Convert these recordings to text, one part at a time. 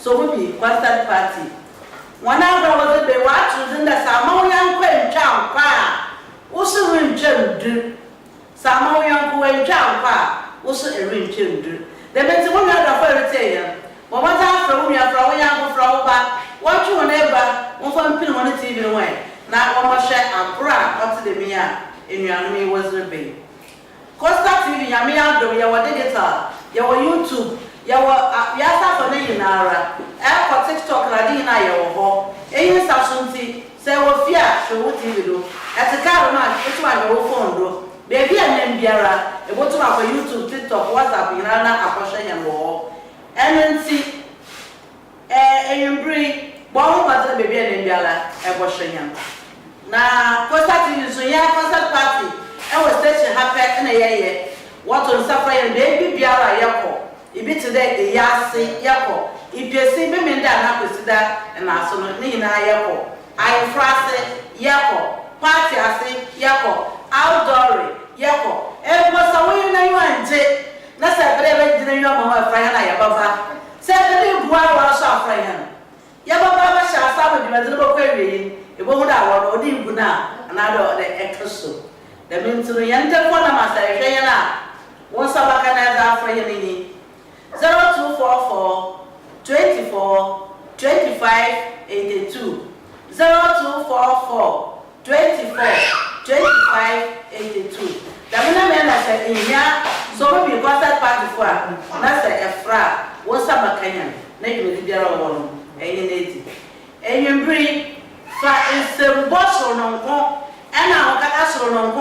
Somubi concert party. One hour was the watch in the NYANKO NNTWA. WOSO do. NYANKO NNTWA. WOSO do. The men one other fairy tale. But what after we are from NYANKO from what you never one pin on the TV away. Now one must share a bra up to the Mia in your enemy was the bay. Costa TV, Yamia, do your digital, your YouTube. Yasa for the Nara, Air TikTok, Radina, your home, any substancy, say what fear, show what you do. As a car man, it's my phone do. Baby and Biara, a bottom of YouTube, TikTok, WhatsApp, Irana, Aposha and War. NNC, a breed, one but the baby and Biara, Aposha. Now, Costa TV, so yeah, concert party, and was station happen in a year. What on suffer and baby Biara, Yako. Ibi today a yasi yako. If you see me in that consider and also nina yako. I frase yako. Party asi yako. Outdoor yako. Was away na you and J. That's a very dinner your mama Friana Yababa. Said the boy was off Frian. Yababa shall start with the little query. It won't have one or Dibuna, another the echoso. The means to the NNTWA master, once a bacana for your 0244 24 25 82 0244 24 25 82. The woman said in here, so we got that party for that's a fra. What's up, Kenyan? Maybe the other one, and you bring is the boss or no, and our castle no.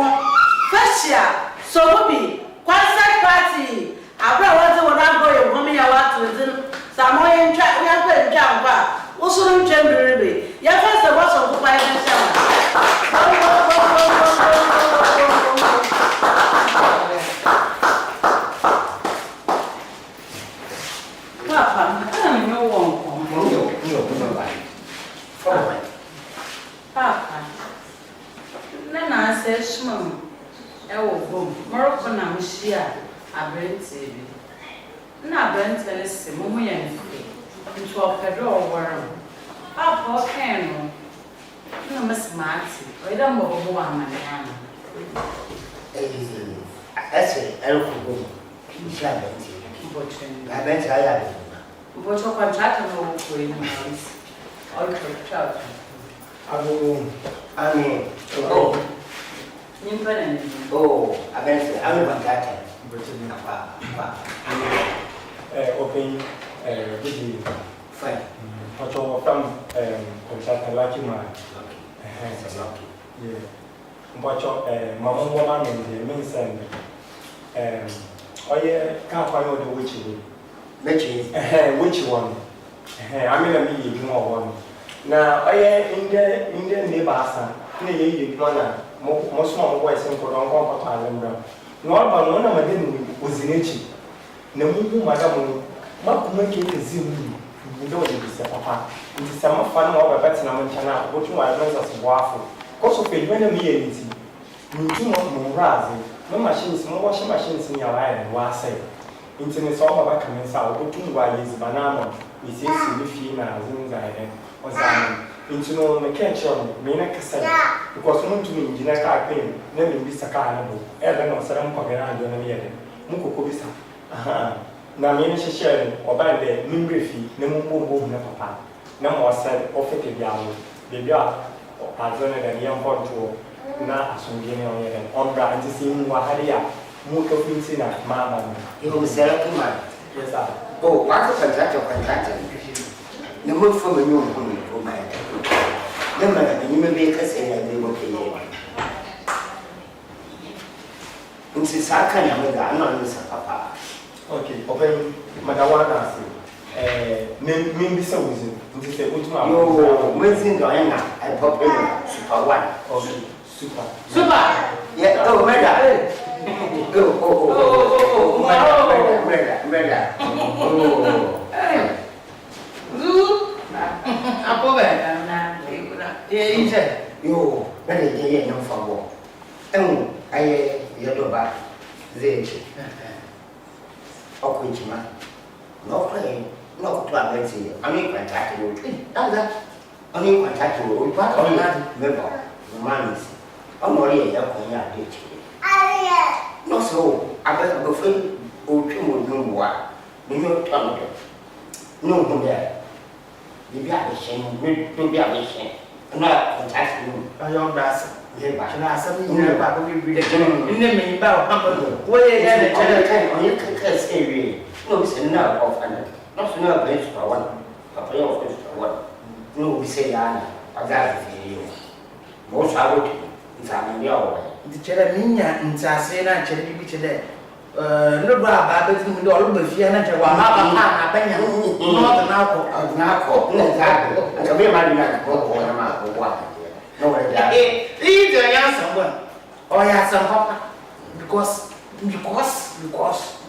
First year, so we concert party. Abra wazi wanago yo mami ya watu within Samoa ncha we are ncha kwa usuru nchemberebe ya first of all kupa ya ncha papa I no one papa nana say shmam e wo bom moroko na mshia Abrenti. Na Abrenti lese mumu ya nfi. Ntu opedo oworo. Apo kenu. Na masmati. Oida mbobo wa manana. Ese elkubo. Nsha Abrenti. Bochen. Abrenti aya. What's your contract for in house? All contract. I mean, oh, I can say I'm contracted. Open good Fine. from contract like man. Lucky. Yeah. But Mamma woman in the main send. Oh yeah, can't find out the which one? I mean a million more one. Now I in the neighbors, you most small boys and put on comfort island. No, but one of them was in it. No, madam, what make it a zim? You don't be papa. It is some fun over Betsinam Chana, which was as waffle. Because of it, when a me anything. You do not know razing. No machines, no washing machines in your eye, was said. Internet all about coming out, but 2 is banana. We say, female, Zinzai, or Zion. Into no mechanical, Mina Cassandra, because no to me, Geneva pain, never be Sakanabo, Ellen or Saram Pagana, Jonah, Mukobisa. Aha. Now, Minister Sharon, or by the Mimbrifi, no more na papa. No more said, offered young, the yard, or Pazona than young Porto, not as we get on Bra, to see Wahadia, Muko Fincina, Mamma. You will sell to man. Yes, sir. Oh, what's a contractor? The move from a new woman for my no matter you may make us and they will pay you. In Sisaka, I'm not Mr. Papa. Okay, open Madawana. Maybe so is it? Yo, Winston Diana, I pop in Super 1. Okay, super. Yeah, oh, Meda. Meda. Yo, very no for war. Oh, I yellow back. They Okwitchman. No play, no clarity. Only contact you. Only contact you. What on that member? The man is. I'm not here. No, so I better go free. Oh, you would know what. No, tell me. No, there. Maybe I will shame. Maybe I will shame. Not contact you. I don't ask. Yeah, but I something about we read the name about where you can say, no, it's enough of an not enough place for one, a player of this for one. No, we say, Anna, I got it you. Most I would, it's a million. The Cheraminia in Sasena, Cherry Beach there. No, Baba, but all the Fiana, Papa, Pena, not an alcohol, exactly. I can be my no, leave the young someone. Oh, yeah, some papa. Because,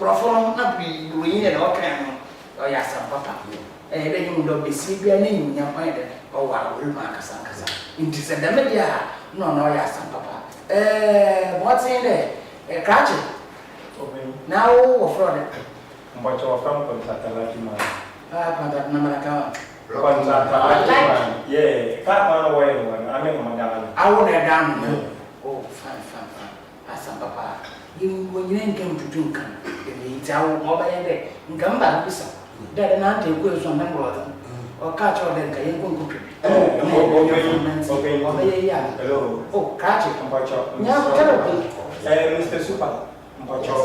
Brofon not be doing it all can. Oh, yeah, some papa. And then you will be sleeping in your mind. Oh, I will mark a sancasa. Into the media. No, yeah, some papa. What's in there? A catcher. Now, or fraud. But your friend contract like man. Contact number account. Yeah, can't away one. I mean, Madame. I want to down. Oh, fine. As some papa. You when you ain't came to drink, it's our mobile day. In Gamba, that an auntie goes on number or catch or then can go to hello. Oh, catch it, Compacho. Mr. Super, Compacho,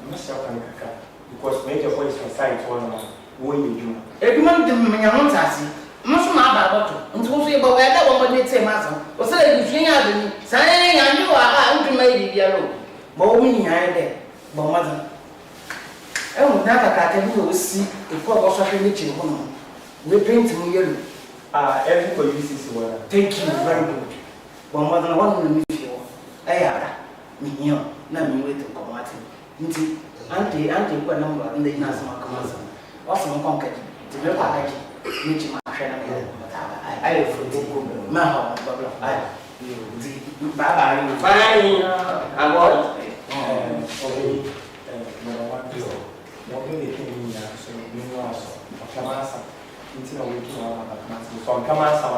Mr. Kankaka, because major voice for sight one when you do. Every month, the Mayamontas, most of my battle, and so say, but whether one would say, Master, or say, you think I didn't say, I knew I would make it yellow. But we are there, but mother. I will not see if I was a finish home. We paint me yellow. Everybody uses water. Thank you very good. But mother, one will you. I am me, not me with the commodity. Auntie, what number in the national commercial. Also, conquered to look at which my friend I forget. Now, I Baba, fine. I want. Okay. What do they think in that? So, you know, Kamasa. Until I wake up, so Kamasa,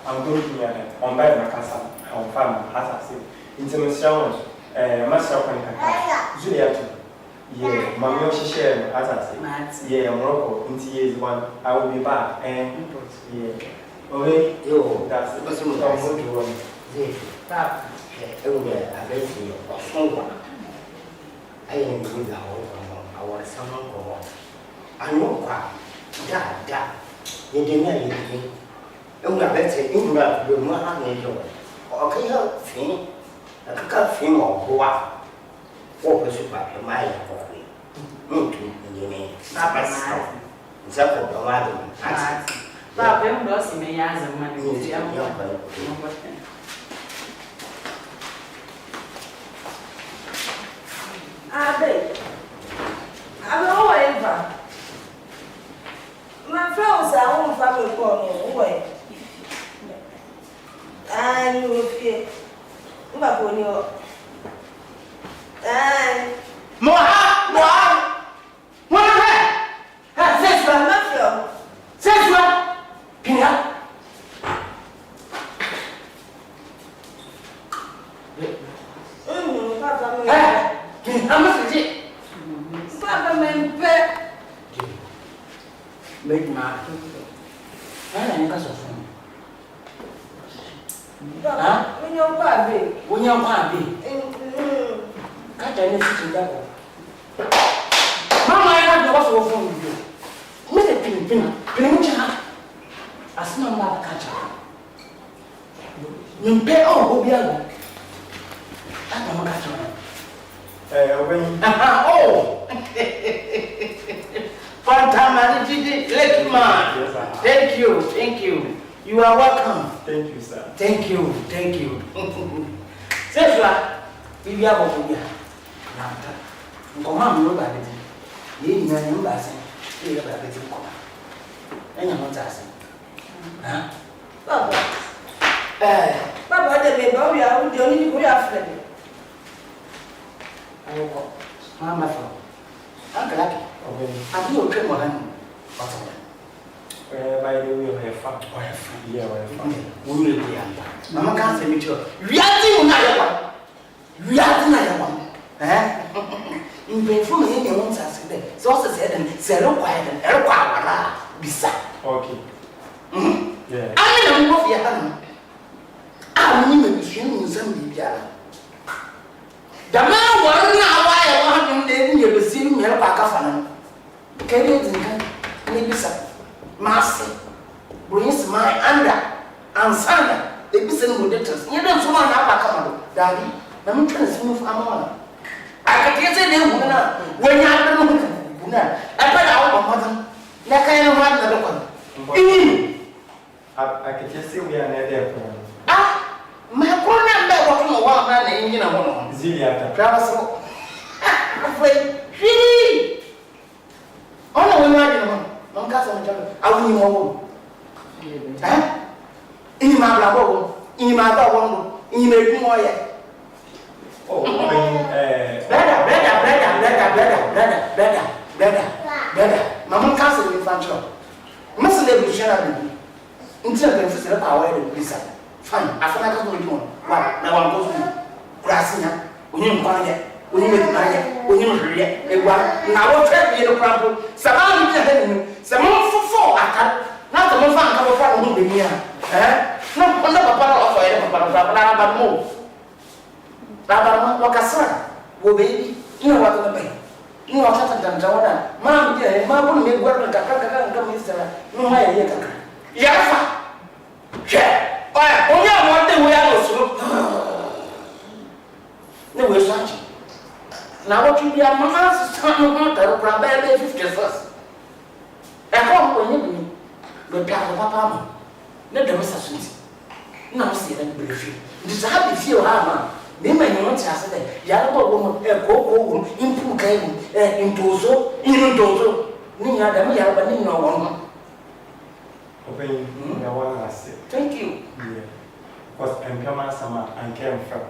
I'm going to be on by my casa, on farm, as I say. Into Miss Jones, myself and Juliet. Yeah, Mammy, she shared, as I say. Yeah, Morocco, in years one. I will be back and yeah. Okay, yo, that's the person who comes to one. Stop. I bet you are someone. I am good now. I want someone go on. I know quite. Da. You didn't know anything. And we are better in that you know how to enjoy. Okay, help me. I can't feel more go up. What was it back to my coffee? No, you mean, not myself. Except for the lad. But I'm lost in my eyes and money. I'm always my friends are all family calling away. And you will fear. And Moha! What is that? Says my mafia. Says what? Pina. How much is it? Papa, man, pet. Make my. I ain't got so fun. When you're baby. When you're baby. Can't I let you go? Mamma, I have the WOSO phone with you. Make a pin. As no one catch up. You pay all who be able. I don't catch up. Oh! Fantastic, lucky man. Thank you. You are welcome. Thank you, sir. Thank you. Say, if you have a good come on, you are you know, you are and I'm not asking. Papa, the baby, I will join you after. Mamma, Uncle Lucky. I do a trip on By the way, I have fun. Yeah, we will be under. Mamma can't say me to you. In painful in your own Saturday, so said and said, oh, quiet and air beside. Okay. Yeah. I don't know if you have. I mean, you shouldn't send me. The man was now why I want him to receive me a pack of fun. Maybe some master brings my under and son. They be sending with letters. You don't want to have a daddy. I'm trying to move among. I can say them when you are the I put out of mother. Like I am one. I can just see we are near there. My poor number walking a while man in one. Zilia, Travel. Afraid. Really? Oh, no, we're not one cousin. I will know. In my bravo, in my dog, in my more. Oh, better. Mamma can't say infantil. Must never share until the physical power of the fine. I feel like I'm going to do now. I'm going to grassina. When you quiet, when you make money, when you read a one. Now, what can be the problem? Someone some for I can't. Not the one come from who be here. Not another part of it, but more. Wakasa, wo baby, you know what to pay. You know what to do. Mom, yeah, Mom, make work like a come, Mr. No, I hear. Yafa. Yeah. Oh, yeah, one day we are also. No, we're such. Now, what you be a man's son of Mother, 50 first. I come when you go down to Papa. Let the rest now see them briefly. This happy feel hard. They may not say that Yabo woman, a cocoa, into game, into so, in Dozo, near the Yabani, no one. Open one last. Thank you. Because I'm coming summer and came from.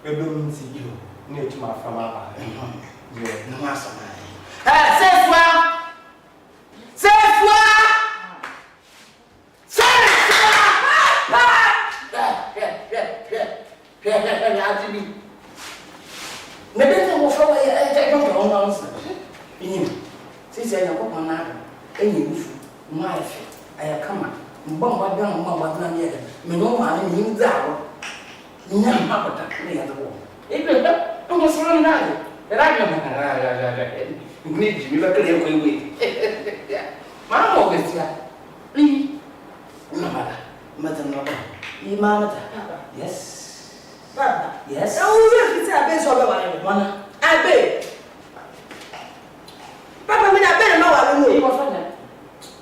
We don't see you near to my family. Yeah, no matter. Say maybe they will follow a technical announcement. Inim. Sisi ya kwa kwa nado. Enyi ufu. Maife. Aya kama. Mbamba dan mbamba dan yeda. Meno ma ni ni zawo. Nya mapata ne ya do. Ebe da. Ngo soro ni nado. Era ga ma. Ni ji mi ba kale ko iwe. Ma mo besia. Li. Mama. Mata no ba. Imamata. Yes. Baba. Yes. I will be abe so be wa ni. Mana. Abe. Papa mi na be na wa ni. Iwo fa na.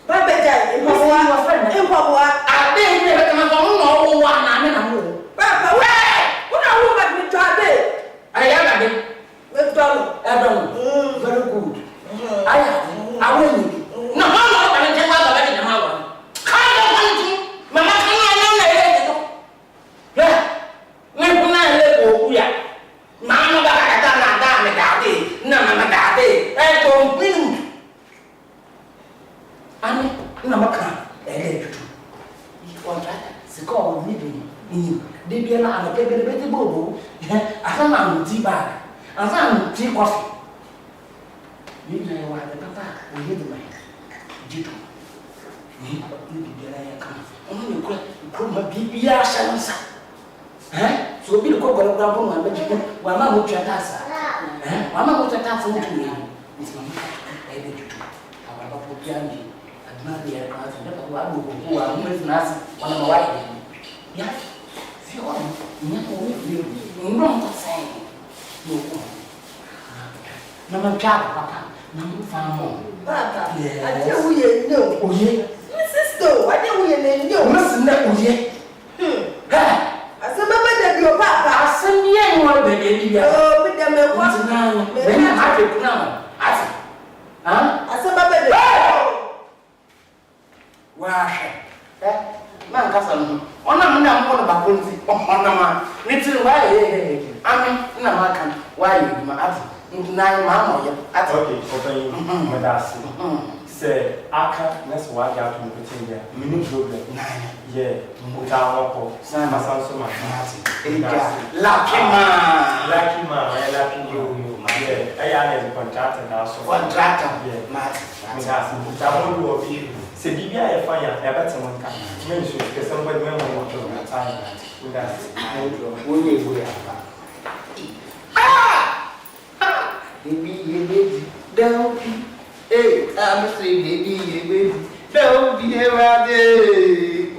Papa ja, iwo fa na. Iwo wa. Abe ni be kama ko no wa na me na mo. Papa we. Una wo ba mi to abe. Aya ga be. Me to no. Very good. Aya. Awe ni. Na ma ma ba ni je wa ba ni na ma wa. Ka do wa ni. Mama ka na na na ye to. Yeah. Ya, mama ba kata nada me dade, na mama dade, to pinu. Ani, na maka, tutu. Contract, siko ni ni. De bia na ana kebe beti bobo, asa na nti ba. Asa nti coffee. Ni na wa de papa, o yedi mai. Jitu. Ni bia na ya kama. Onu ni ko ma bibia shansa. So bi ko gora gora pon ma be wa ma mo twa tasa wa ma mo twa tasa mo tu ni mama be tutu aba ba po pianji adma bi ya ka so da wa do ko wa mo me nasi wa na wa ya fi wa ni ko mi ni ndo mo sai no ko na ma cha papa na mo fa mo papa ade wo ye no oye sister wa de wo ye ne no mo sin na oye Asema bede bio papa asemye nwa bede bia oh bede me kwa ntina be na ate kuna ate asema bede wa she man kasa no ona mna mko no bakonzi ona ma nitiri wa ye ami na maka wa ye ma ate ntina ma mo ye ate okay open madasi se aka next wa ga to mutin dia mini problem yeah muta wako sana sanso ma lucky man yeah aya na contract na so contract yeah mati madasi muta mo do obi se bibia ya fa ya e beta mo nka men so ke somebody men mo to na time madasi wo ye bo ya pa baby down hey, I'm saying baby, don't be ready.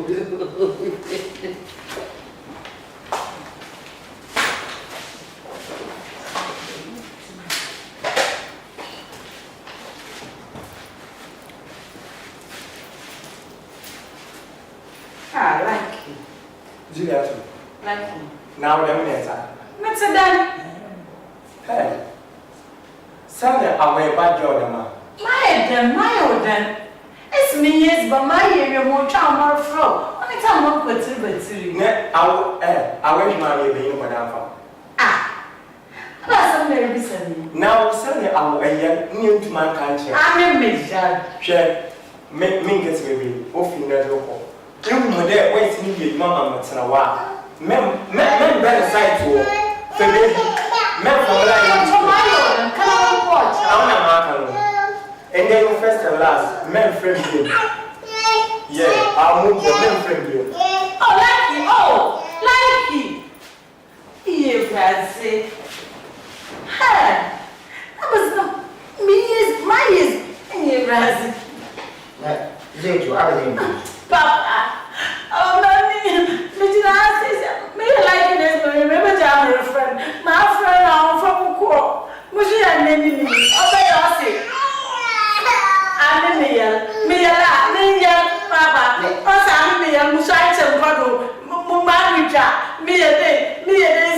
I like you. Julia too. Like you. Now them next. What's it done? Hey. Sunday away bad job ma. My order. It's me, yes, but my area more charm more flow. Only time one put to Ne away ma we be in Wadafa. That's some very busy. Now Sunday away NNTWA country. I'm a major. Share me get baby ofin na do. You mo there wait ni be mama matena wa. Men brother side to. So baby men for like Come on, watch. I'm not marking. And then first and last, men friend you. Yeah, I'll move the men friend you. Oh, lucky. You can say, hey, that was not me, is my is, and you rise. Zeju, I Papa, oh, mommy, but you know, me like this, but remember, I'm a friend. My friend, I'm from Ko. Mushi and Nini, obey us. I'm me, Papa, I'm me, I'm Musai and Pado, Mumarija, me a day,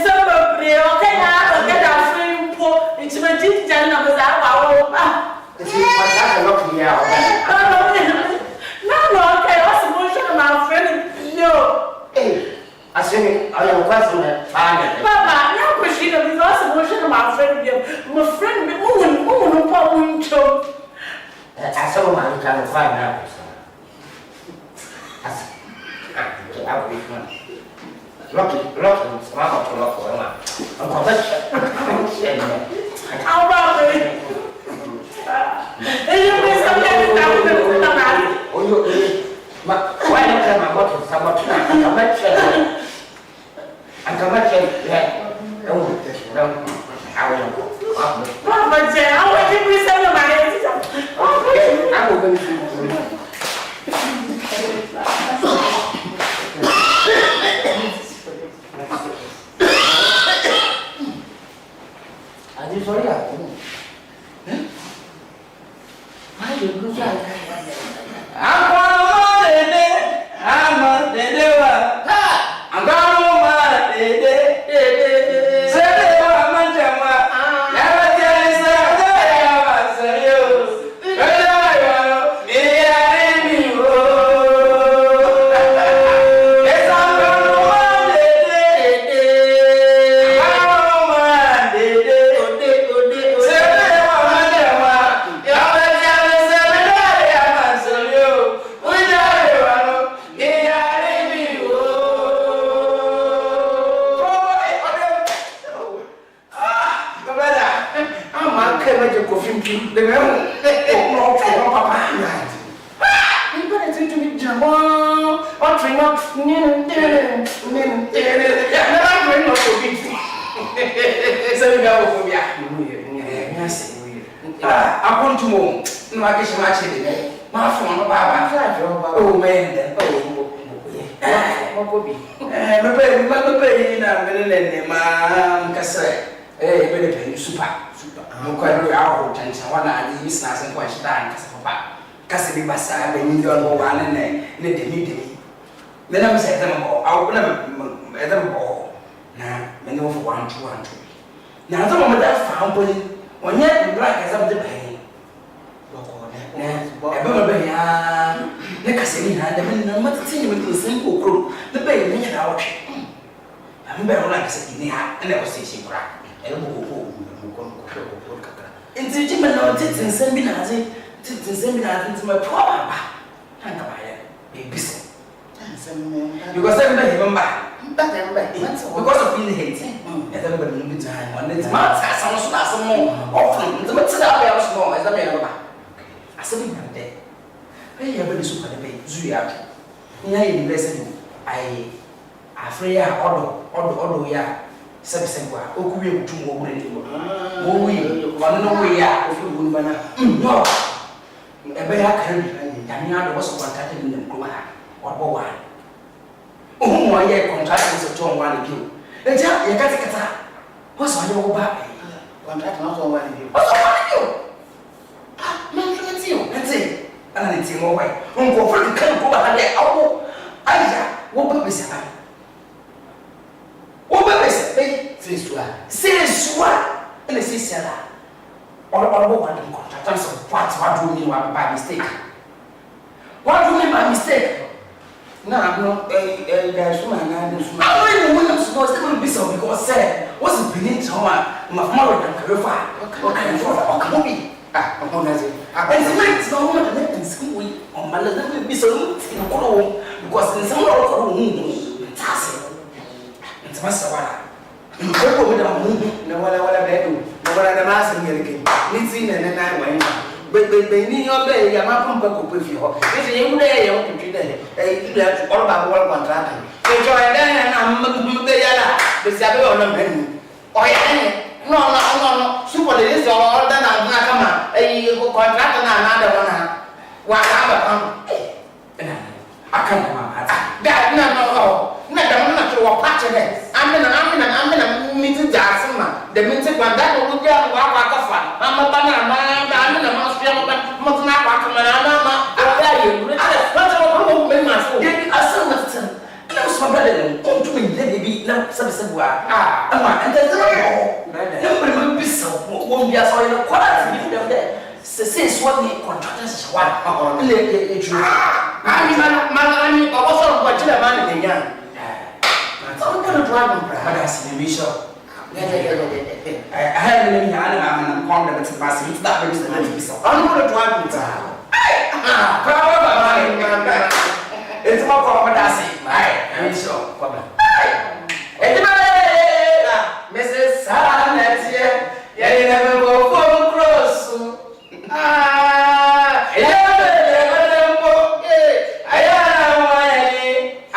summer play, okay, I'll get our free poor, it's my teacher, and I was out. It's my look me out. No, okay, what's the motion of my friend? No. Hey, I say, I am question. Papa, no question of the motion of my friend. My friend, who probably chose. I saw my kind of find out. I will be one. Lucky, smile to look for him. I'm How about it?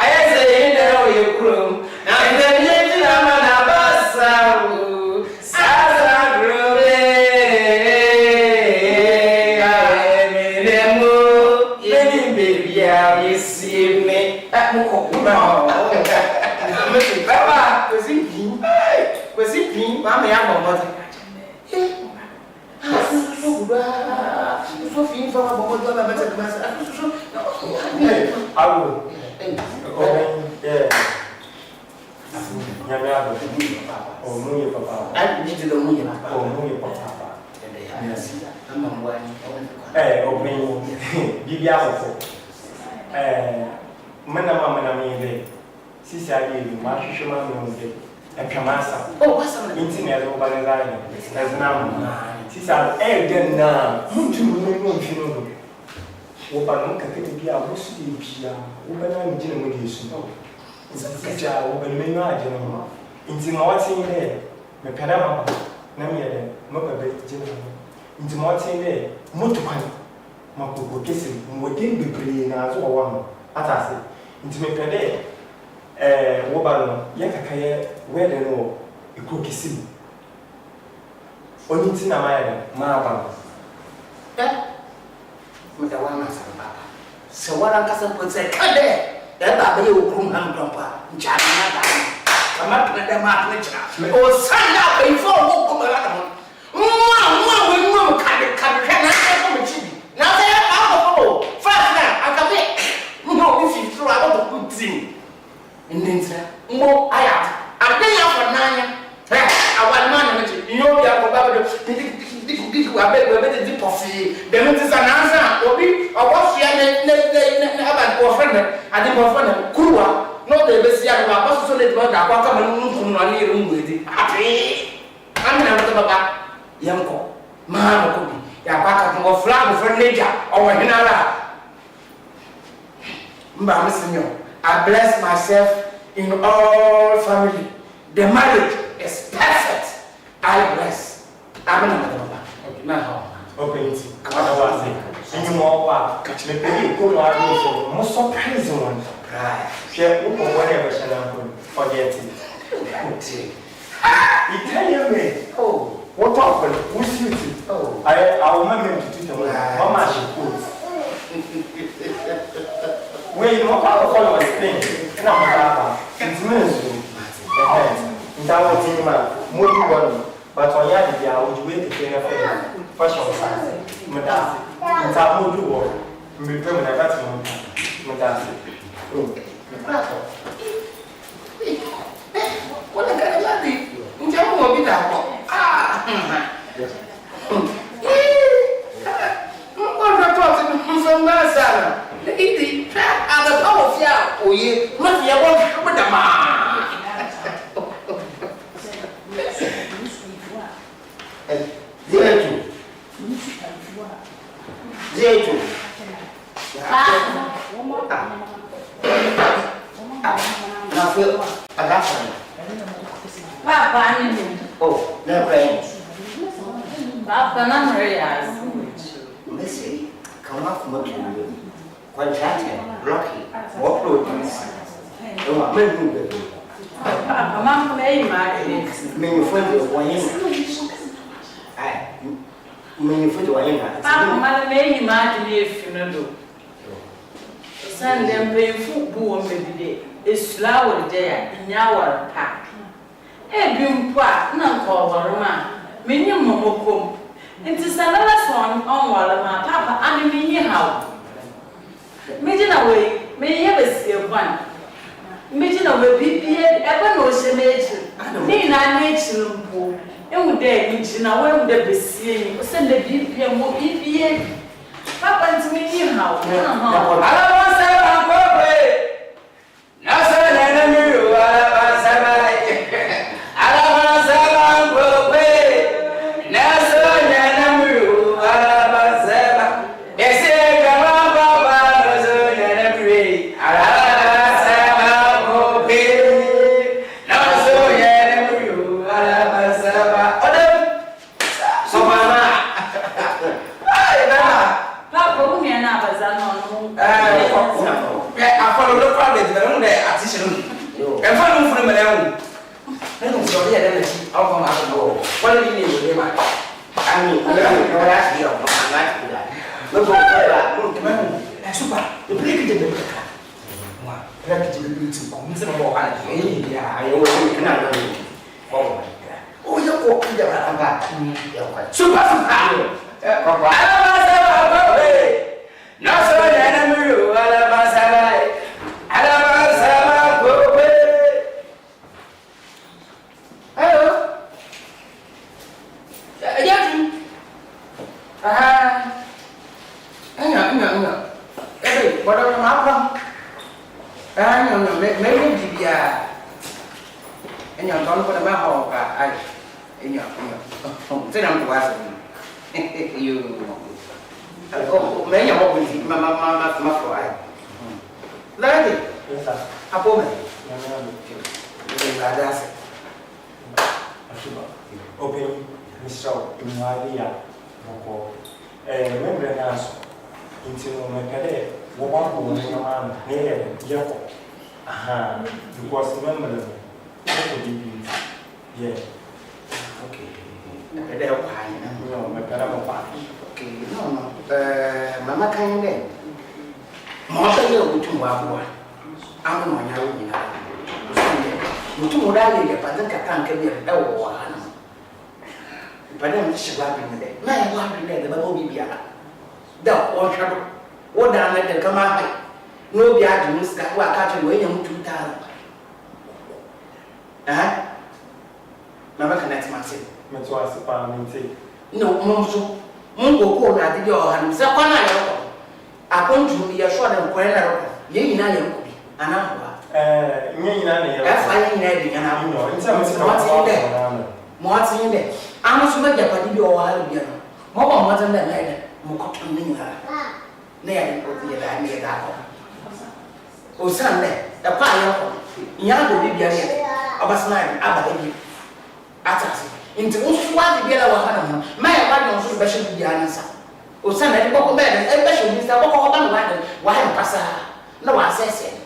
Yes, fim, mama ya bomba. So fim fa bomba do ba meta masa. Awo. Yeah. Ya me abo. Oh, mu papa. Ai ni de mu ye papa. Oh, mu papa. Yes. Mama mwani. Open Bibia Hopo. Mana me, Sisi Adi, Marshman, and Kamasa. Oh, what's on the internet over the line? As now, Sisa, then now, Mutu, Opa, Katia, Musi, Pia, Open Generation. Sisa, Open Mena General. Into Martin there, the Panama, Namia, Mokabe General. Into Martin there, Mutuan, Mako kissing, within the brain as one. Atase, into me pede, Wobano, Yakakaya, where they know a cookie sim. Only Tina Maya, Marabam. With the one answer, Papa. So what I'm casting would say, come there. That baby will come and grandpa. China, I'm not going to mark nature. Or sign up before walk around. Mom, can now they are out of fast now. I can be no, if you throw out the good thing. And then, sir, more I am. I pay out for 9. I want money. You know, you are probably I bet we're better deep of the notice an answer. Or be or what's your name? Have a friend. I think my friend, Kua, not the best young man, so let my come and room with it. Happy. I'm not Yanko, Mamma could be. Yabaka can flag for nature or Hinala. Mama Senor, I bless myself in all family. The marriage is perfect. I bless. I'm not okay. Now, okay, come on, any more catch me, baby, go on, most surprising one. Share whatever shall I forget it. Italian me. Oh. What often? Who's you? Oh, I remember to do the Mama she put. Wait, no follow the thing. And I'm it's ministry. That was in my movie one. But on Yadi, I would wait to get a fashion size. Madame, it's a mood to work. We permanent that's Madame. What a kind of lady. You will be that. What are talking from Marsala? Lady, I'm the power of ya. Oh, ye must be a one with the man. Oh, no brains. Papa, not very Missy, come off Motu. Contracted, Rocky, what produce? Oh, my Papa, Mamma may marry. May you find your way. I may you find your way. Papa, Mother may imagine if you know. Send them pay football maybe it's flower there in our pack. A beam quack, none call Roma, minimum come. It is another song on Walama, Papa, and me how. Meeting away, may ever see one. Meeting away, people ever know she made. Me not nature, and would dare meet you away with the BC, send the BPM more EPA. Papa, to me how. I don't want to say I'm going. That's an enemy, for the Ranga. Super. Open Mr. Inwadia, remember now, until my cadet, what one man near Yako. Aha, because remember, yeah. Okay. No, my parent. Okay, no. Mama can then. Most of you to Wabua. I'm on your own. Mutu mudali ya padaka tanke ya dawo wana. Padam shibabi nde. Na ya wabi nde ba obi bia. Da o shado. O da na de kama hai. No bia di muska wa ka to we nyamu 2000. Mama kana tmase. Meto asipa minti. No monso. Mungo ko na de o hanu. Se kwana ya ko. Akontu ya shwa de ko na ro. Ye nyina ya ko bi. Ana ho. Nyina ne ya. Afa nyina de nyana mo. Nti am se ko Mo atin de. Anu so ma japadi bi o wa halu bia no. Mo ba mo atin de na ide. Mo ko ton ni nyina. Na ya de ko ti da ni da ko. O san de. Da pa ya ko. Nya do bi bia ne. Abasna aba bi. Atasi. Nti wo so wa de bia la wa hana mo. Ma ya ba de so be hye bi bia nsa. O san de ko ko be de e be hye bi nsa ko ko ba no wa de. Wa ha pasa. Na wa sese.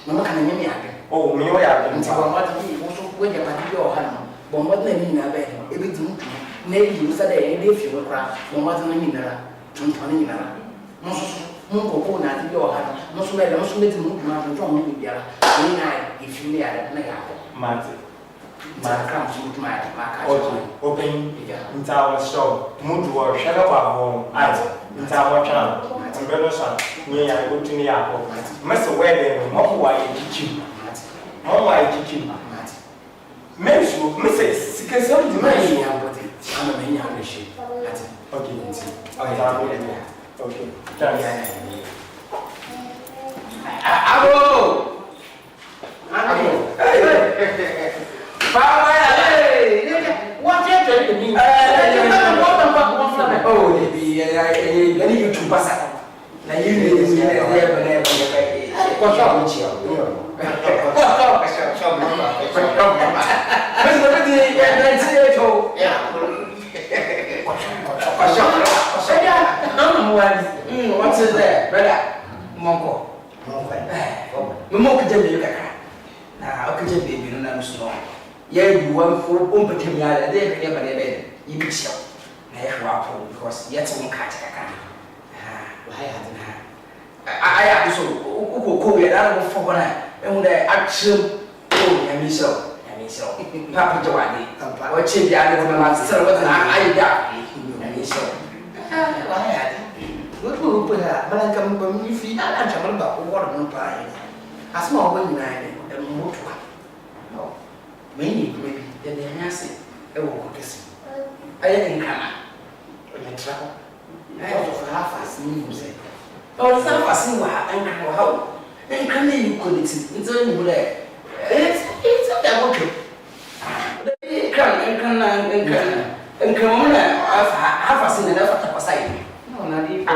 Mama kana nyame ade. Oh, me o ya de. Nti wa ma de wo so we de ba de o hana. Bon mo na ni na be e be di mutu. Na e di so de e de fi wo kra. Bon mo de na ni na. Tuntun ni na. Mo so mo ko na de o hana. Mo so me de mo so me di mutu na to mo ni biara. Ni na e fi ni ade na ga ko. Mate. Kram so mutu ma ade ma ka. Open nta wa show. Mudu wa hwele wa ho. Ate. Nta wa twa. Mbelo sa. Nye ya go tuni ya ko. Mese wede mo ko wa ekichi. Mo wa ekichi. Mesho, mese sikese o di mai ya bote. Ama me nya be shi. Ate. Okay. Okay. Abo. Hey. Power, hey. What you tell me? Oh, maybe any YouTube passer. Na you need what is there, brother? Monko. Monko baby. Now, okay, baby, no, no, no. You want for umping ya, they never bed. You be sure. Because yet some cat. I have so cool it out of for and the action. Oh, and me so. Papa Joanny, or Chimney, I never last servant, I die. And me so. Good will put her, but I come from you feet and jump about water no pie. A small woman and more to her. No, maybe then they answer. I will kiss. I didn't come. When I travel, I have half as music. Oh, it's not as and how. And can you could it's only there. It's a double trip. They can and come on, half a sin enough at the side. No, not even. Oh,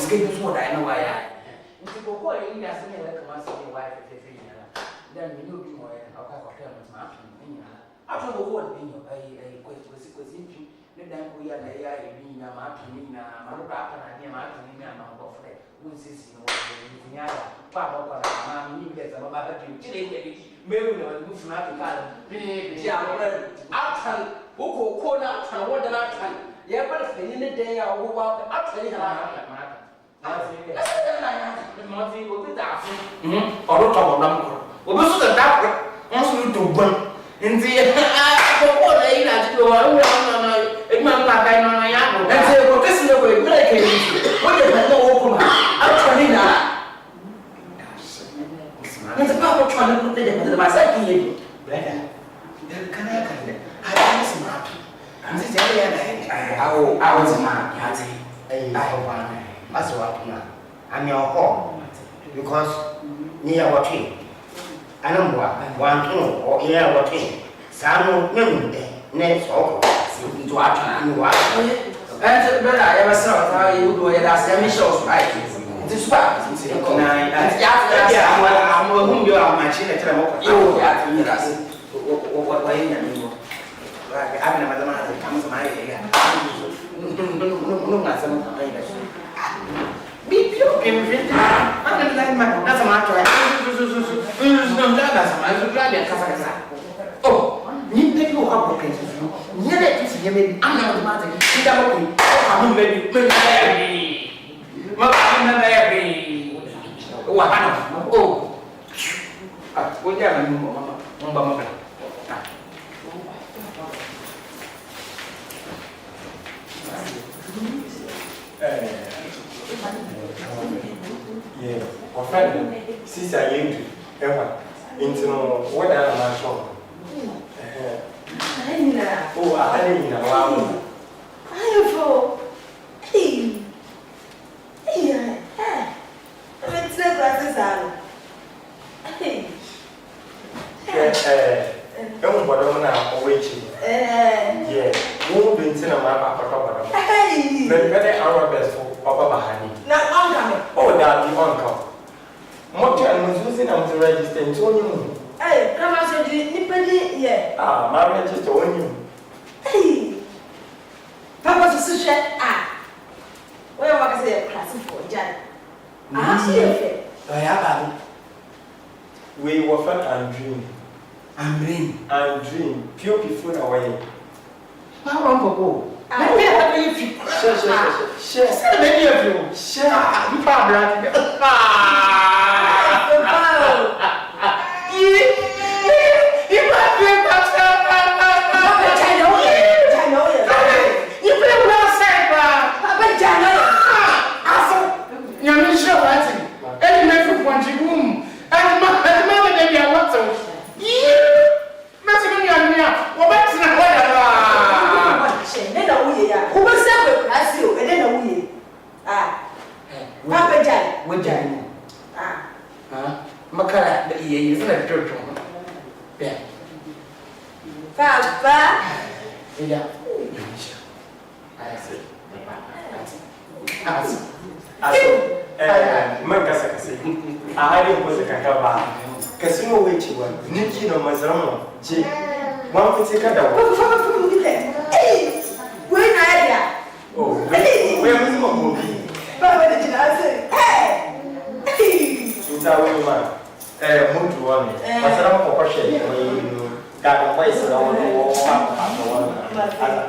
schedule so that I know why I. If you go in, you are saying like a master wife, then we know more. I'll tell us my opinion. After the whole thing, I question. Then we are there, we are marking, my brother, and my opinion, and my boyfriend. Who is this? Papa, Mamma, you get some about you. Maybe no one moves not to call. After who called out and what the last time. Yeah, but in the day I will walk up to the Monty will be that. Or not of number. What was the doctor? Also to burn. In the what they had to go on, it might not be on my apple. And say, well, this is the way I came. What did I know? I'm turning that. It's a power trying to put the myself in. Brother, can I come there? I was smart. I was smart. That's what I'm your home because near what tree. I know one two or year what tree. Some next all into action. And brother, I ever saw how you do it as a mission, right? This part, I'm whom you are my children. You are to us. What way you I mean, Madame, it comes to my area. No, be pure, be that's a matter. Oh, you take you up with cases. Near that, maybe I'm not the matter. I'm maybe. Oh, what are you, Mama? Yeah, or friend, since I am to ever into what I am not sure. Oh, I didn't know. I let's say glasses are. Don't bother now, waiting. Yeah, won't be in cinema. Hey, better our best for Papa Bahani. Now, I'm coming. Oh, that the uncle. Motor and was using them to register in Tony. Hey, come on, so you yeah. Ah, my register on you. Hey, Papa's a sushi. Ah, where was I class for Jan? I see it. I have We were fun and dream. And dream. Pure before away. How long ago? Share. Many of you. Share. You probably. You might be a pastor. I know it. You play well, sir. You're not sure what it is. Any man from Ponchigum. And my baby, I want to. Who was that? I see you, and then we Papa Jan, what Jan? Makara, the E is not a church. Yeah. Papa, Yeah. Mancasa, I was a cacava. Casino waiting one, Nicky no Mazano, J. One would take a dog. hey, when I Oh, where was Momubi? Papa, did I say, hey, It's our woman. Moved to one. Masama for question. That voice is our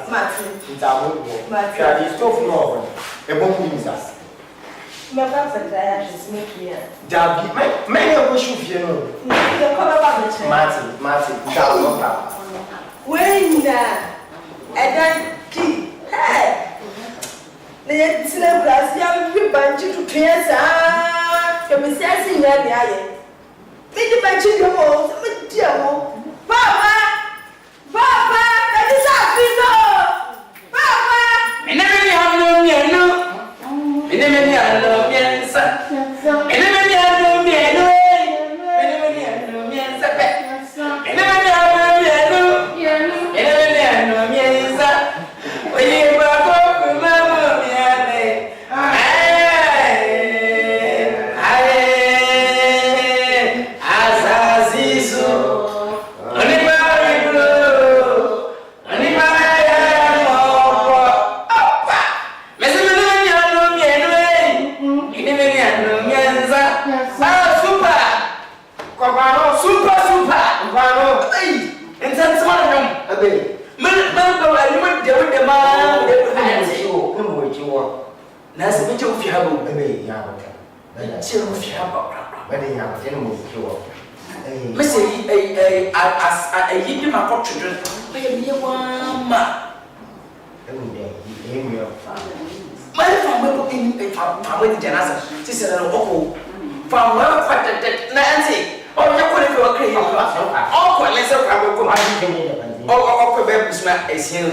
Martin, it's our woman. That is so small. A bomb is us. my papa is making it. Dabby, many of us should know. The color of the Martin, that when and then key, hey, the slave glass, young bunch to tears, can be sassing that the eye. Make the bunch of your walls, dear Papa, that is our people. Papa, And then you have no piano. And then you have no piano. And then you have no piano. And then you have no piano. And then you have no piano. And then you have no piano. When you were talking about piano, hey, It's a small room. A bit. Remember, I went there with the man. No, which you want. That's a bit of you have a baby. Chill with you about. But they have animals cure. Missy, I give you my children. Maybe one man. My family in a family janasa. She said, "Oh, from where quite Nancy. Oh, you couldn't go crazy. Oh, let's go. Oh, baby, smart as you.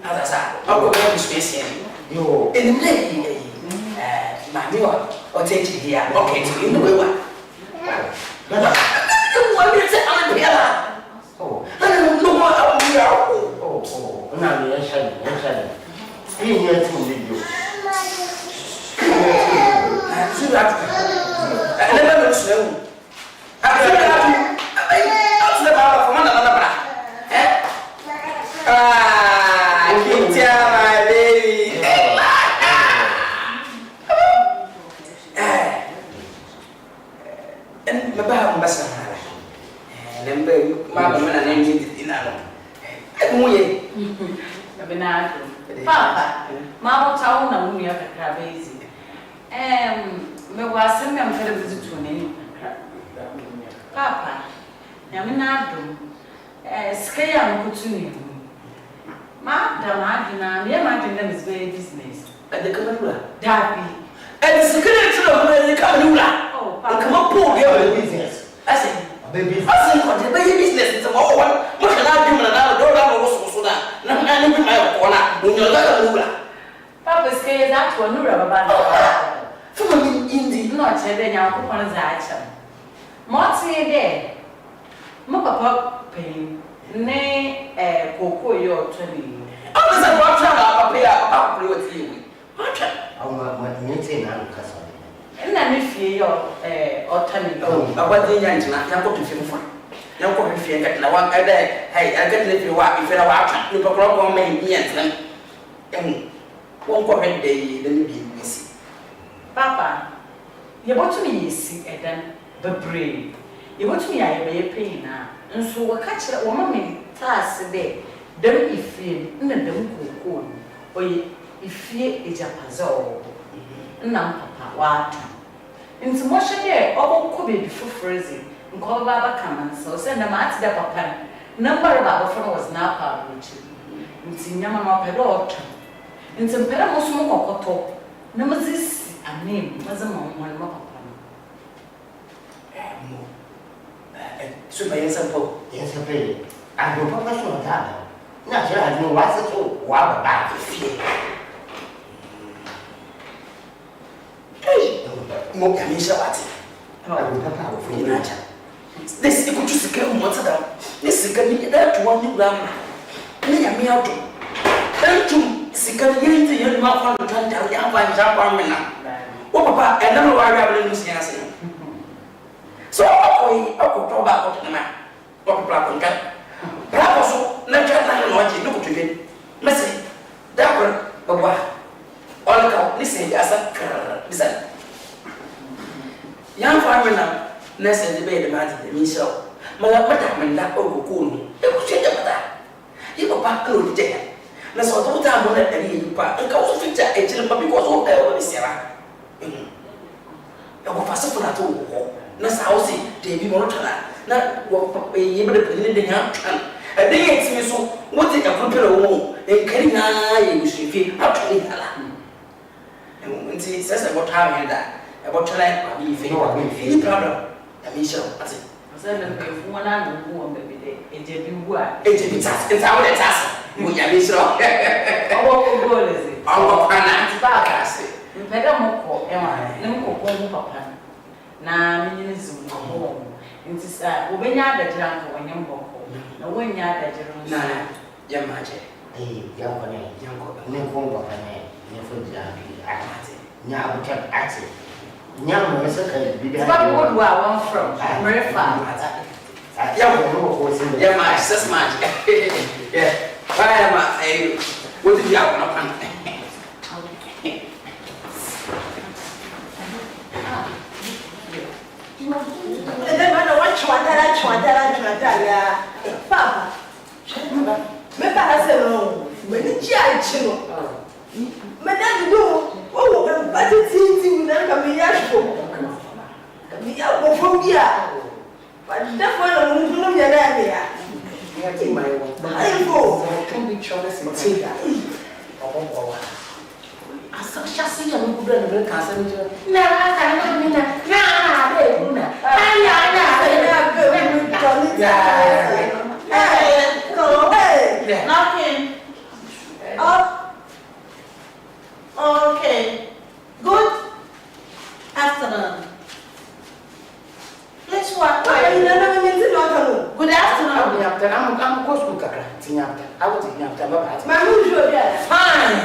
As I said, oh, baby, space you. In the day, my new or take it here. Okay, so you know what? What is it? I'm here. Oh, I don't know what I'm here. Oh, now you're shedding. You here to leave you. See that? I never know snow. I the power from another. I can't tell my baby. And my baby must have. And then, Mamma, and I named it in Allen. Papa, Mamma town and we have a crazy. Me was sending them for the visit to me. Papa, Yaminado, Skaya Kutunia. Madam, I imagine them is very business. At the Camilla, Darby. and the secretary of the Camilla. Oh, Come on, poor girl business. I say, baby, baby business is a more one. What can I do? Another door was so that. No, I know my corner when you're like Papa Skaya is that one, no rubber band. From in the Not then I'll put on his action. Morty there. My papa pain. Nay, a cocoa your 20. I was a watcher of a pair with you. Watcher. Our meeting and cousin. And then if you or turning About the young man, I put to film for. No coffee fear that I want a day. Hey, I can live you walk if I watch. You can go on me and won't go ahead day, then be busy. Papa, you want to me see and then the brain. You want me I may pay now. And so we'll catch a woman task there. Them if you in the cocoon, or if you is a puzzle. Now, Papa, what? Into motion there, all could be before freezing. And call Baba come and so send a match the papa. Number of our phone was now published. Into Yamama Pedot. Into Pedamosmo Coto. Number this a name was a moment papa. Super yes, Yes, I pay. I go professional time. Not sure I know what's it all. Wow, about the fear. Hey, more can you show what? I will not have a free nature. This is good to secure what's down. This is going to be that one you ram. Me and me out. Thank you. Secure you to your mouth on the time down. I'm fine. Oh, Papa, and never worry about losing. So, I talk about what black and cat. Bravo, not just look to it. Messy, Dabber, Baba. All the listen, as a listen. Young farmer now, less than the bed about the miso. Madame and that over cool. It was change about that. You go back to the day. Let's all the time on it and you pack and go to feature a children because all ever is Sarah. You go fast for that too. That's how see, Davy Mortana. Not what able to put in the hand. A day it's me so what is a computer womb? They carry I wish you feel up to it. And when she says about having that, about trying to be feeling problem. I mean, sure, that's it. I said, if one and one baby, it did you work. It's our task. We are sure. Our goal is it? Our plan is back, I say. We better more, no papa. Na mini zoom home. Nti sa obenya adagira nka wanyem boko. Na wanya adagiro nso. Na ya maje. Yanko ne kongo pane ne funja ati. Nya abuta ati. Nya mo saka bibi. But what do I want from? Very far. Yanko no ko sin. Ya maje, sas maje. Yeah. Why am I? What did you have on pan? And then I watch Papa. Me para se no. Me ni chi ai chi no. Me na do. O wo ba ti na ka me ya sho. Ka me ya go fo bia. Ba da fo no mu no ya na me ya. Ya ti mai wo. Ai go. Can be chole se ti ga. Oh. Asa chasi ya mu kudo na ka sa ni. Na ka na mi na. Na be ku na. Ai ya na be mu chole ja. Hey, no, hey, Knocking. Up. Okay. Good afternoon. Let's walk. Good afternoon. I'm close to Kaka. I would think Fine.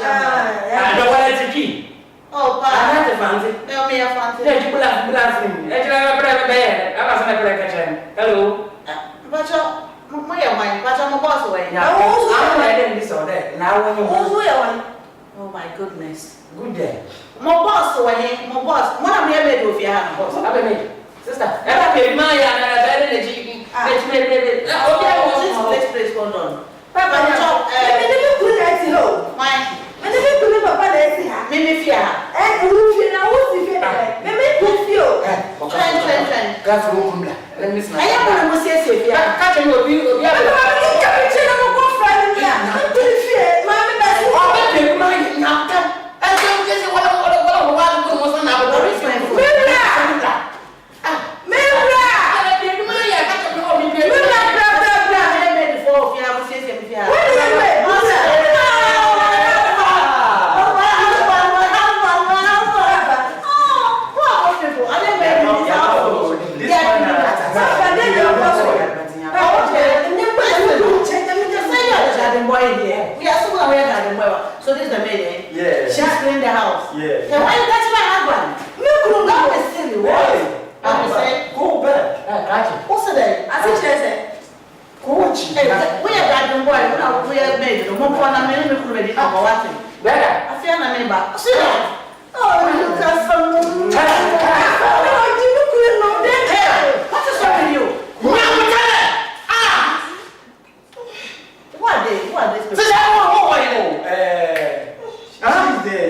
I don't want to keep. Oh, I Pa. had the fancy. Tell me a fancy. You pull up laughing. I was never like a chain. Hello. But your mind, but I'm a boss away. I'm letting this or that. Now when you Oh my goodness. good day. My boss away, my boss. What am I made with your hand, boss? I've been sister. I paid my energy. Okay, this place hold on. Papa, you talk. Why? Mimi fear. Let me I am going to say, catch so this is the maid, Yeah. She's cleaning the house. Yeah. Then why you touch my husband? Don't be silly. What? I say, Go back. what's the I think she said, Coach. we are garden boy, we are made. No more fun. I'm going to ready for what thing. better. I feel my neighbor. See that? Oh, you got some. What is wrong with you? Who are these people?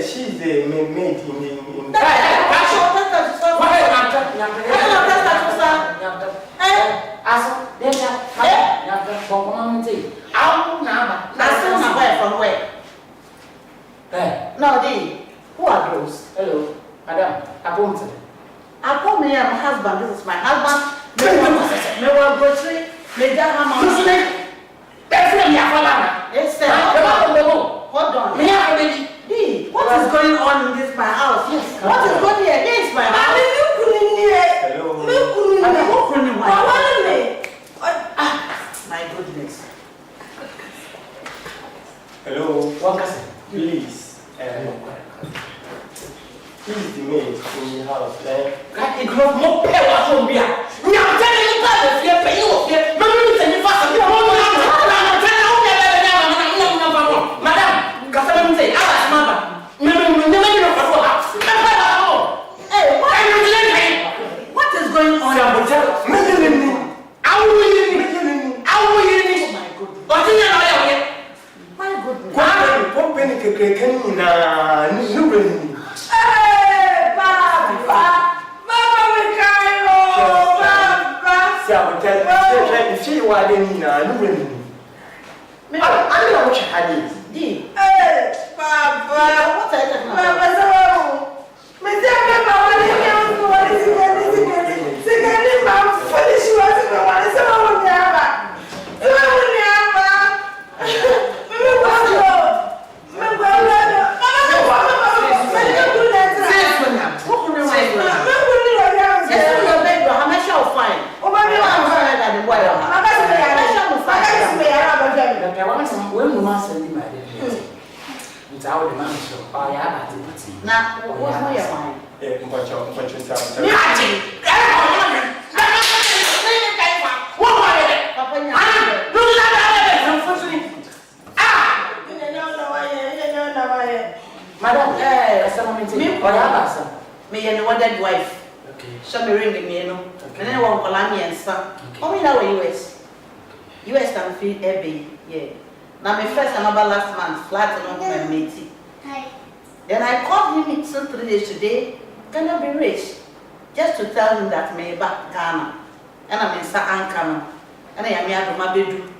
She's the maid in from where? No, who are those? Hello, madam. I call me my husband. This is my husband. Me want grocery. Me just have my husband. Yes, sir. Hold on. What is going on in this my house? Yes. What is going here? This is my house. My goodness. Hello. One cousin. Please. He's the maid in the house. What is going on? My goodness. Now, what's my mind? Madam, Me and the wife. So me ring me no. Me ne won kola me ensa. O me na we US. US can feel heavy. Yeah. Now my first and last month flat no my mate. Then I called him 3 days today. Can I be rich? Just to tell him that me back Ghana. And I'm in ANNKO. And I am here to my bedroom.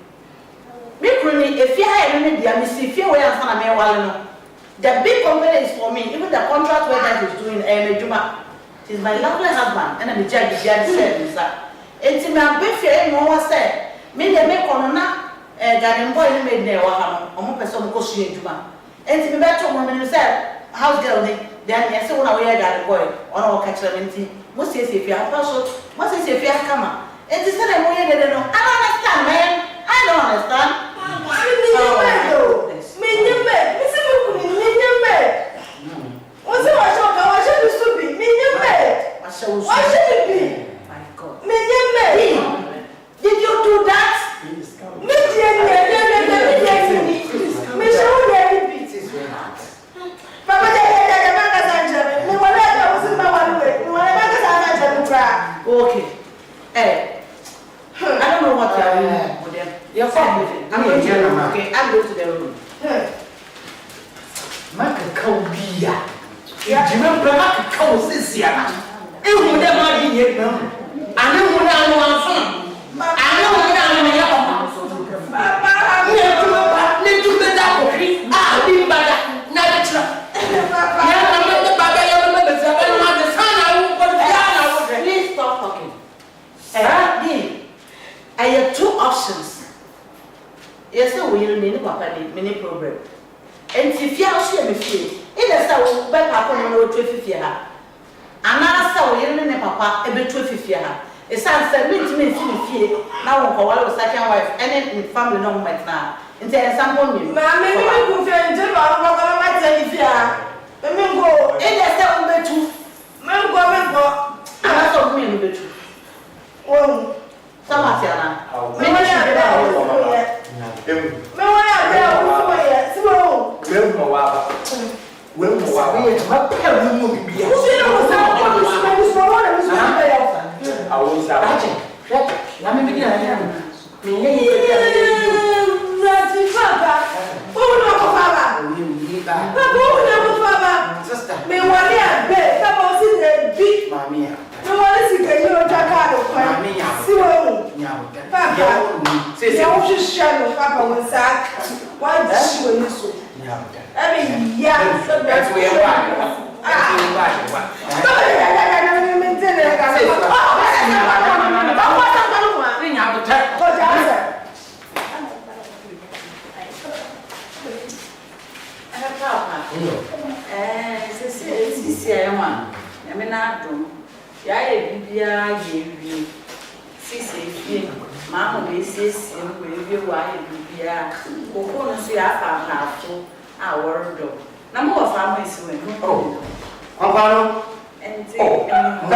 Me kuni if you have any dia me see fear where I'm me wale. The big company is for me. Even the contract where that is doing Juma. He's my lovely husband. And I'm a judge said sir. It's me am be fear no one said. Me dey make on na garden boy ni made na wa ha no. Omo person ko su Juma. Enti me beto mo me say house girl ni then yes when we garden boy ona o catch them enti mo see if you have so mo see if you have come. Enti say na mo ye dey no. I don't understand man. I don't understand. Did you do that? Okay. Hey, I don't know what you are doing with them. You're fine with it. I'm going to the room. Okay, I'll go to the room. Maka Kaubia. Remember Maka Kausisia. It would never be yet. I know what I want. I know what I want. Please stop talking. I have two options. Yes, we will need many problem. And if you are sure me feel, in the style by papa no 250 ha. Another style we need papa e be 250 ha. It sounds me feel now on call second wife and in family no moment now. Into example me. Ma me go fe nje ba ko ko ma tell you fia. Me go In the style we be 2. me go. Ana so me be 2. Oh. Sama tiana. Me want ya be o ye. Me want ya be o ye. Si wo. We ma pay mu bibia. O se no sa ko so be ya. I won't say. Na me bigina na. Me nye Rati papa. O no ko papa. Papa o no ko papa. sister. Me want ya be. Papa si de bi. Mami ya. Me want si ke yo jaka do kwa. Si wo. Papa. Ya o hwehwe no papa won sa. Wa ji wo ni so. I mean, yeah, that's where you are. Our dog. Number of families went. Oh, Papa, And oh, Papa.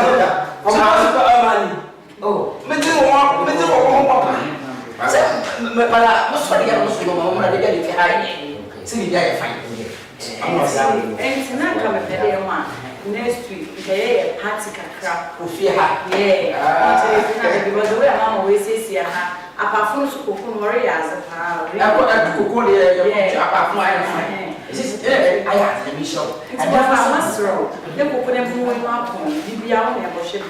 next week, they party crap. Yeah. Because the way Mama always says, apart from school, warriors, I got to cook the apart from my this I have the mission. I must throw. They will put them moving up on the young and worship.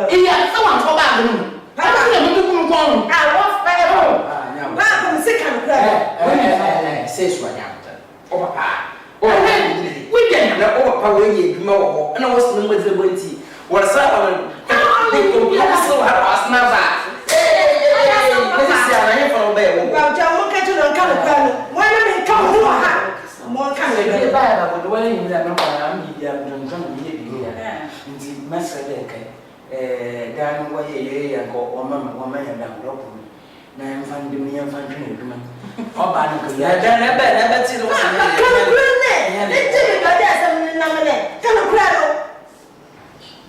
Iya, someone for back room. I don't know who come. I was fire. Why come sick and cry? Says what happened. Oh, papa. Oh, we didn't know power you know, and I was no with the witty. What a sound. They go so hard as never. This is a for bear. Well, John, look at you on California. Why don't they come to a house? More kind of They buy about the way that no one I'm trying to be here. Master Dan way and go woman and down rope. Now I'm finding me and finding a woman. Oh, I never see the one.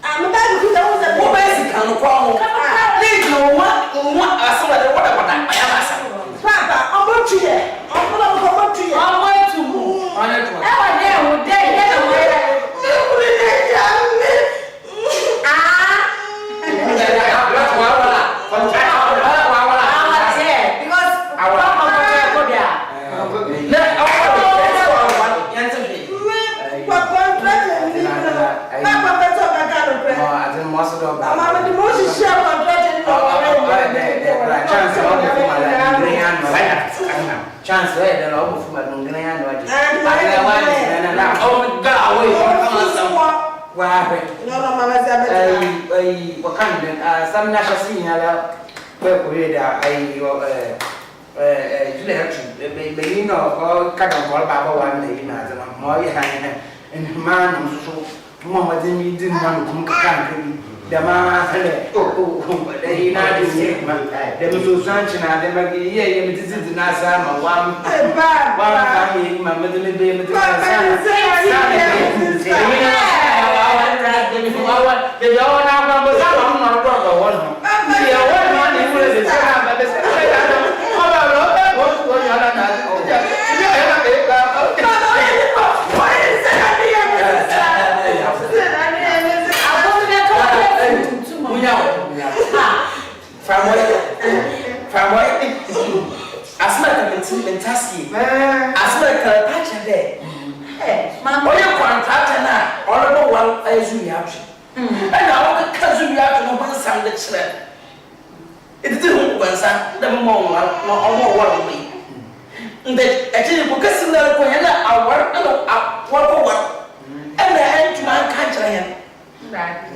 I'm about to put those at What basic can call? Leave no one. I saw that what about that. Papa, I'm going to you. I'm going to you. I'm going to move. On it. Chance then I'll go for my grand and oh God away what kind of some national senior where we are you know cut on call Baba one day and more and man so Mama didn't have to come the man they not the Susan and the Magia this is Nasa one family my middle baby Fantastic. As well as patch there. Mamma, you contract now. All about one as you have. And now the cousin you have to know one sound the children. It's the one son, the more one way. That actually, because in the way I work what and the end to my country.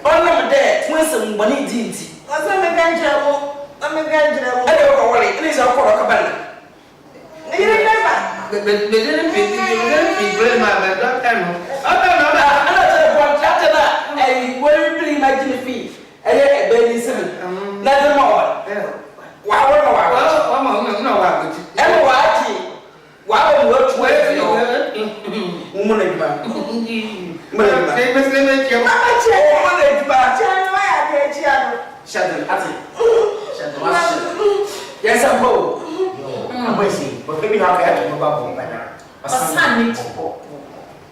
All of that, when some money did. What's on the country? I'm a graduate. I don't worry, it is a cabana. You remember? They didn't be great, my time. I don't know that. I'm not contractor. And where you bring my fee? I had a baby 7. Nothing more. Wow, yes, I'm both. I'm waiting, but maybe I'll get to know better. A son needs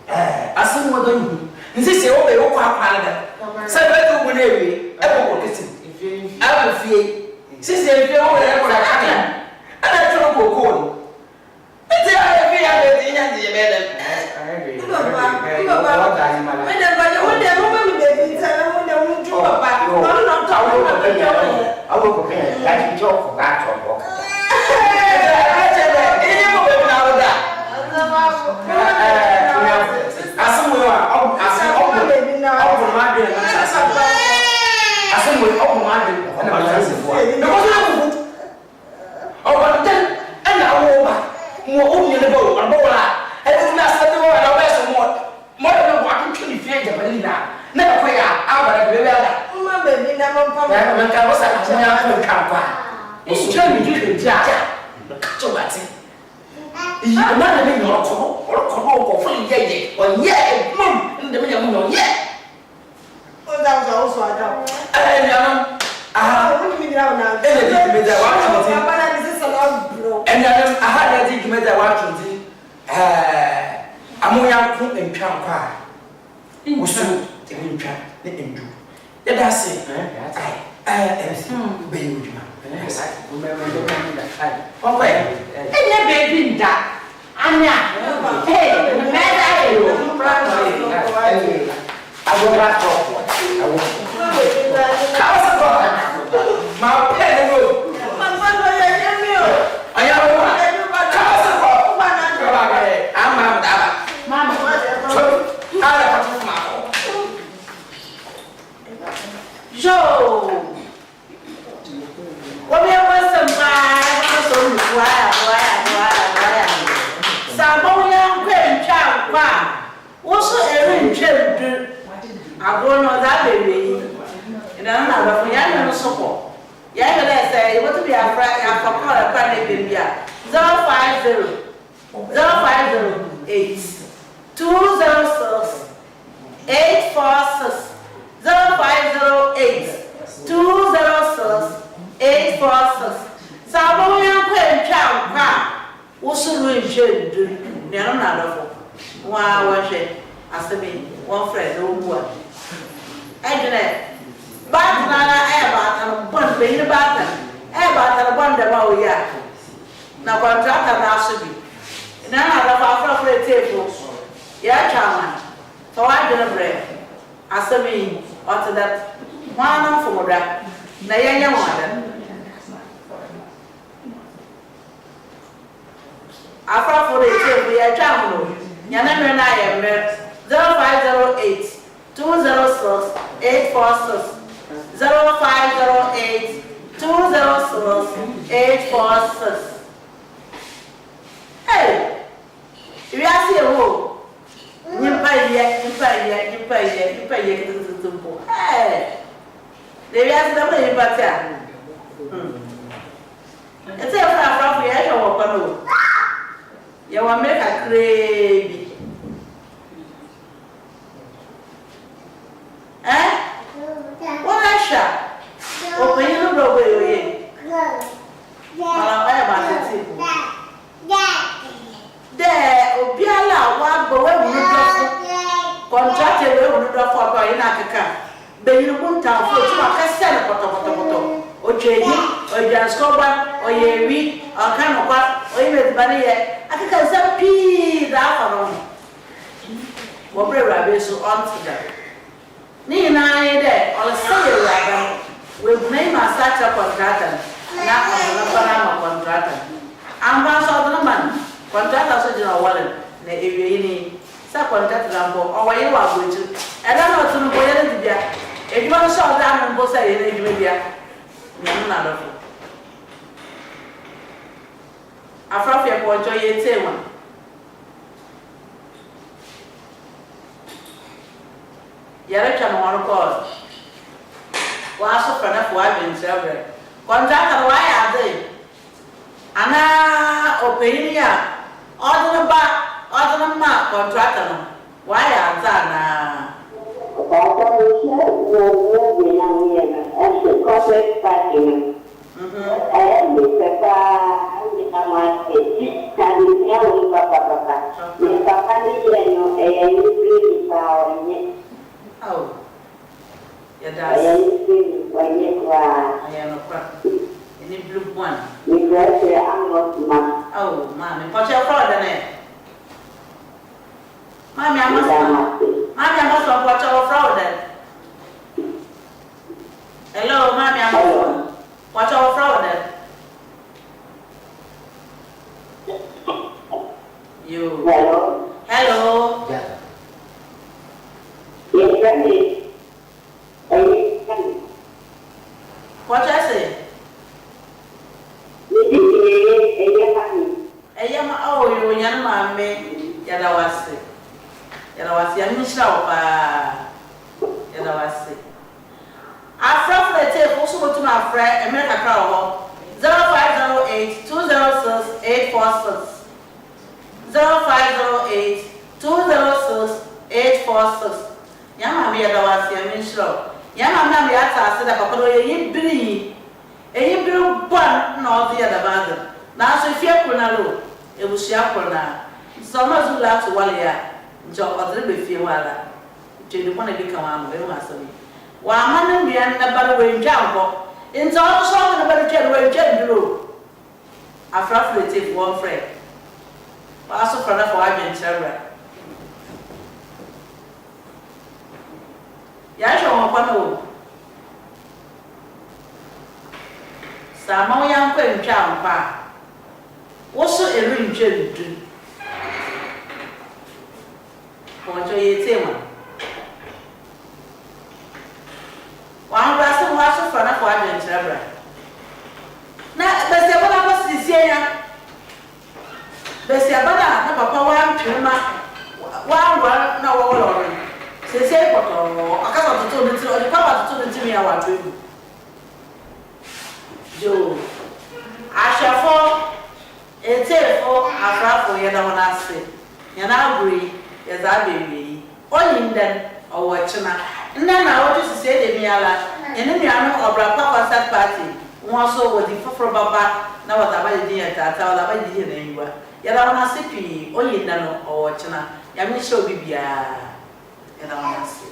I said, what do you? This is your way of our so I don't ever listen. I will fear. Since they feel whatever I can, and I don't go cold. It's a very I will prepare that job for that job. AMMA and NYANKO WOSO the NDUR. That's it. I Joe. What we want some buy, so why. Samoya, Queen Chow, also a ring children. I don't know that baby. And another for young support. Young, let's say, you want to be a friend, I forgot a private baby. 050 050 206 846 0508 206 846. Samoya Queen Chow, also ring children. They are not of one worship as the me, one friend, no one. I don't but Nana ever and one baby button, ever and one the Mawia. Now, contractor now should be. None of our friend table. Yeah, Chairman. So I didn't break. As the me, what that one for that. Nayana one. After for the table, yeah, Chairman. Yana and I am 0508 206 846 0508 206 846. Hey, if you are here, oh, you pay hey, they ask the money, but it's a far from you want make a crazy. Eh? What I shall open your doorway. There, Obiala, one boy, contracted with the for in Africa. Then you won't tell for a sell or Jay, or Jascoba, or Yewi, or Canova, or even Maria. I can sell pea that one. What brave so on to that. Nina, there, or a sailor, with name a such a contractor, not a contractor. I'm not a man. Contractor General Wallen, the Aviani, subcontractor, or where you are going to. And I know to know where to be. If you want to show down on both sides, you may be none of it. A frothy boy, joy, and say one. Yarrick one cause. Was so for enough wife in several. Contractor, why are they? Anna opinion. Order back, order mark, contractor. Why are that? Oh, yeah, that's I am a crap. Any blue one. Oh, mammy, what's your fraud? Mammy, I must watch our fraud. Hello, mammy, I must watch our fraud. You. Hello. Yeah. What I say? Oh, you young mammy, Yadawasi. Yadawasi, I'm Michelle. Yadawasi. After the tape, also to my friend, America Crowd 0508 206 846. 0508 206 846. Yamma Yadawasi, I'm Michelle. Yamma Yata said that Papa, you believe. And you build one nor the other mother. Now, so if you're Kunalo, it was Shapona. Some of you laugh to Walia, Joe, or the Biffy Walla. To the one to become one of them. While man and me and the better way in Janko, in all song and about the general gender. I frankly take one friend. Also for the 5 and several. Yasha one. Samoya Queen Chow, also a ring children. What do you say? One esi abana na papa wa mpema wa na wo lori sese poto akasa toto nti o papa toto nti mi awa to jo ashafo etefo afrafo ye na wona se ye na agri ye za bewi oyindan owachina nna na wo to sese de mi ala ye ne nuano obra papa sat party won so wo di foforo baba na wa da ba di ya tata wa da ba di na yiwa ya da wona se pi oyindan owachina ya mi show bibia ya da wona se